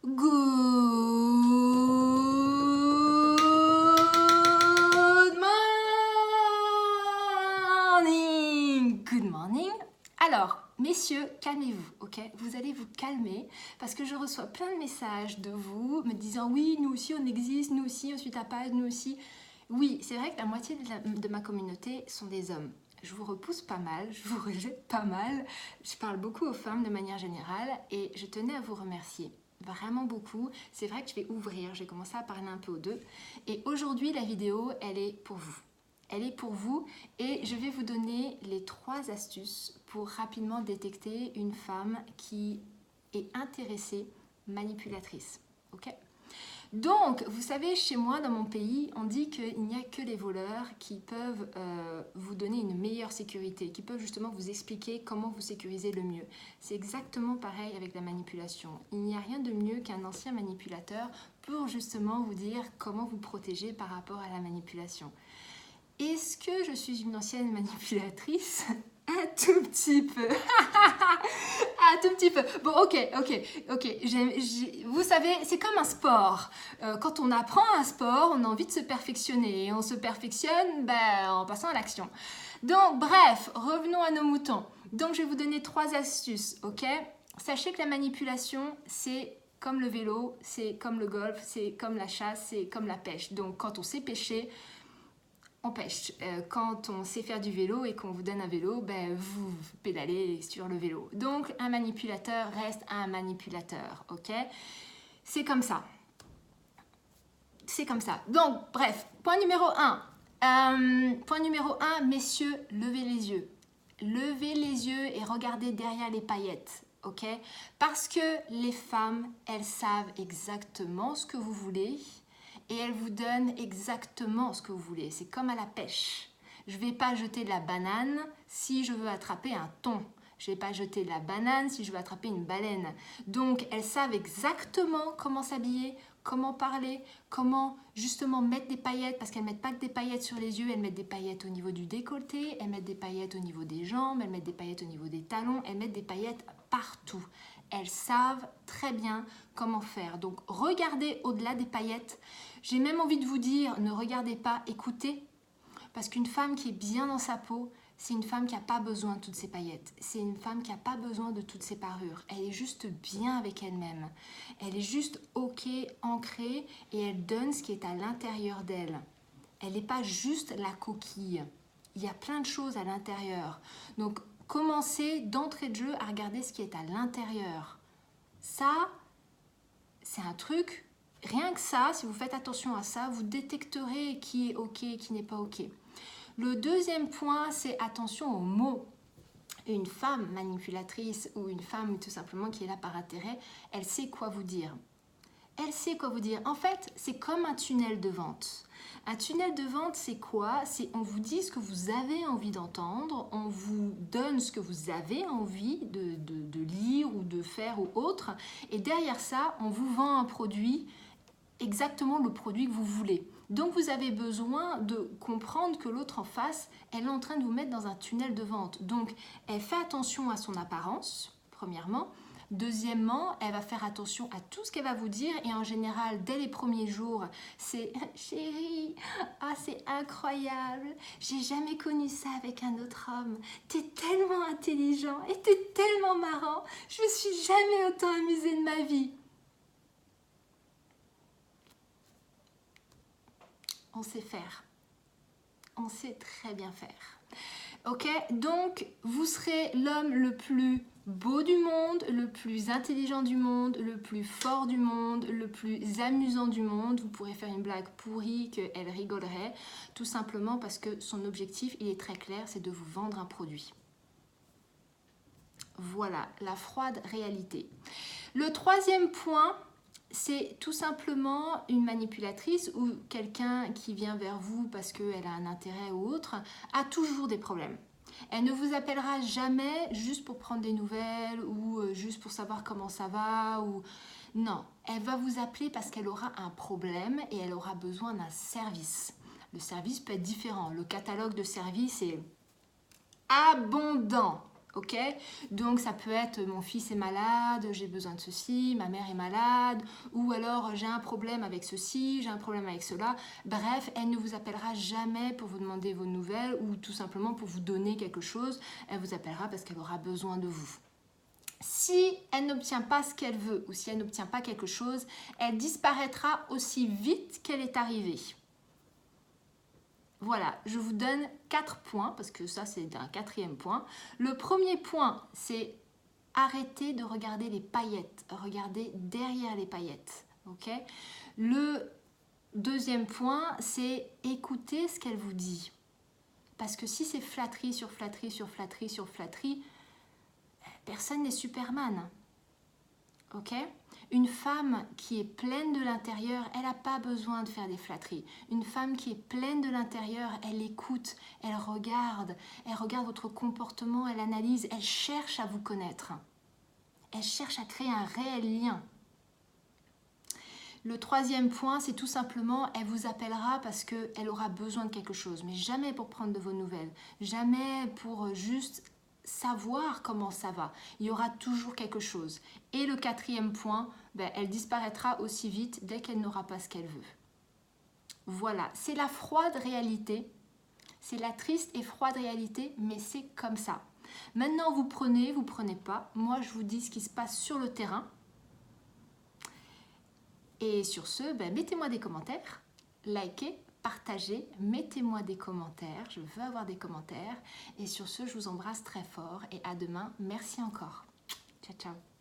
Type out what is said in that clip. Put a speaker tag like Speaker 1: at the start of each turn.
Speaker 1: Good morning! Good morning. Alors, messieurs, calmez-vous, ok? Vous allez vous calmer parce que je reçois plein de messages de vous me disant oui, nous aussi on existe, nous aussi on suit ta page, nous aussi. Oui, c'est vrai que la moitié de ma communauté sont des hommes. Je vous repousse pas mal, je vous rejette pas mal. Je parle beaucoup aux femmes de manière générale et je tenais à vous remercier. Vraiment beaucoup. C'est vrai que je vais ouvrir, j'ai commencé à parler un peu aux deux. Et aujourd'hui, la vidéo, elle est pour vous. Elle est pour vous et je vais vous donner les 3 astuces pour rapidement détecter une femme qui est intéressée, manipulatrice. Ok ? Donc, vous savez, chez moi, dans mon pays, on dit qu'il n'y a que les voleurs qui peuvent vous donner une meilleure sécurité, qui peuvent justement vous expliquer comment vous sécuriser le mieux. C'est exactement pareil avec la manipulation. Il n'y a rien de mieux qu'un ancien manipulateur pour justement vous dire comment vous protéger par rapport à la manipulation. Est-ce que je suis une ancienne manipulatrice ? Un tout petit peu. Un tout petit peu. Bon, ok. Vous savez, c'est comme un sport. Quand on apprend un sport, on a envie de se perfectionner. Et on se perfectionne en passant à l'action. Donc, bref, revenons à nos moutons. Donc, je vais vous donner 3 astuces, ok ? Sachez que la manipulation, c'est comme le vélo, c'est comme le golf, c'est comme la chasse, c'est comme la pêche. Donc, quand on sait pêcher, on pêche. Quand on sait faire du vélo et qu'on vous donne un vélo, vous pédalez sur le vélo. Donc, un manipulateur reste un manipulateur, ok ? C'est comme ça. C'est comme ça. Donc, bref, point numéro 1. Point numéro 1, messieurs, levez les yeux. Levez les yeux et regardez derrière les paillettes, ok ? Parce que les femmes, elles savent exactement ce que vous voulez. Et elle vous donne exactement ce que vous voulez. C'est comme à la pêche. Je ne vais pas jeter de la banane si je veux attraper un thon. Je ne vais pas jeter de la banane si je veux attraper une baleine. Donc, elles savent exactement comment s'habiller, comment parler, comment justement mettre des paillettes, parce qu'elles ne mettent pas que des paillettes sur les yeux, elles mettent des paillettes au niveau du décolleté, elles mettent des paillettes au niveau des jambes, elles mettent des paillettes au niveau des talons, elles mettent des paillettes partout. Elles savent très bien comment faire. Donc, regardez au-delà des paillettes. J'ai même envie de vous dire, ne regardez pas, écoutez. Parce qu'une femme qui est bien dans sa peau, c'est une femme qui n'a pas besoin de toutes ces paillettes. C'est une femme qui n'a pas besoin de toutes ces parures. Elle est juste bien avec elle-même. Elle est juste ok, ancrée et elle donne ce qui est à l'intérieur d'elle. Elle n'est pas juste la coquille. Il y a plein de choses à l'intérieur. Donc, commencez d'entrée de jeu à regarder ce qui est à l'intérieur. Ça, c'est un truc, rien que ça, si vous faites attention à ça, vous détecterez qui est ok et qui n'est pas ok. Le deuxième point, c'est attention aux mots. Une femme manipulatrice ou une femme tout simplement qui est là par intérêt, elle sait quoi vous dire. Elle sait quoi vous dire. En fait, c'est comme un tunnel de vente. Un tunnel de vente, c'est quoi ? C'est on vous dit ce que vous avez envie d'entendre, on vous donne ce que vous avez envie de lire ou de faire ou autre, et derrière ça, on vous vend un produit, exactement le produit que vous voulez. Donc vous avez besoin de comprendre que l'autre en face, elle est en train de vous mettre dans un tunnel de vente. Donc elle fait attention à son apparence, premièrement. Deuxièmement, elle va faire attention à tout ce qu'elle va vous dire et en général, dès les premiers jours, c'est « Chérie, c'est incroyable, j'ai jamais connu ça avec un autre homme. T'es tellement intelligent et t'es tellement marrant, je me suis jamais autant amusée de ma vie. » On sait faire. On sait très bien faire. Ok, donc vous serez l'homme le plus beau du monde, le plus intelligent du monde, le plus fort du monde, le plus amusant du monde. Vous pourrez faire une blague pourrie qu'elle rigolerait, tout simplement parce que son objectif, il est très clair, c'est de vous vendre un produit. Voilà, la froide réalité. Le troisième point, c'est tout simplement une manipulatrice ou quelqu'un qui vient vers vous parce qu'elle a un intérêt ou autre, a toujours des problèmes. Elle ne vous appellera jamais juste pour prendre des nouvelles ou juste pour savoir comment ça va. Non, elle va vous appeler parce qu'elle aura un problème et elle aura besoin d'un service. Le service peut être différent. Le catalogue de services est abondant. Ok, donc ça peut être mon fils est malade, j'ai besoin de ceci, ma mère est malade, ou alors j'ai un problème avec ceci, j'ai un problème avec cela. Bref, elle ne vous appellera jamais pour vous demander vos nouvelles ou tout simplement pour vous donner quelque chose. Elle vous appellera parce qu'elle aura besoin de vous. Si elle n'obtient pas ce qu'elle veut ou si elle n'obtient pas quelque chose, elle disparaîtra aussi vite qu'elle est arrivée. Voilà, je vous donne 4 points, parce que ça c'est un 4e point. Le premier point, c'est arrêter de regarder les paillettes, regardez derrière les paillettes. Ok. Le deuxième point, c'est écouter ce qu'elle vous dit. Parce que si c'est flatterie sur flatterie sur flatterie sur flatterie, personne n'est Superman. Ok. Une femme qui est pleine de l'intérieur, elle n'a pas besoin de faire des flatteries. Une femme qui est pleine de l'intérieur, elle écoute, elle regarde votre comportement, elle analyse, elle cherche à vous connaître. Elle cherche à créer un réel lien. Le 3e point, c'est tout simplement, elle vous appellera parce qu'elle aura besoin de quelque chose, mais jamais pour prendre de vos nouvelles, jamais pour juste savoir comment ça va. Il y aura toujours quelque chose. Et le 4e point, elle disparaîtra aussi vite dès qu'elle n'aura pas ce qu'elle veut. Voilà, c'est la froide réalité. C'est la triste et froide réalité, mais c'est comme ça. Maintenant, vous prenez pas. Moi, je vous dis ce qui se passe sur le terrain. Et sur ce, mettez-moi des commentaires, likez, partagez, mettez-moi des commentaires. Je veux avoir des commentaires. Et sur ce, je vous embrasse très fort et à demain. Merci encore. Ciao, ciao.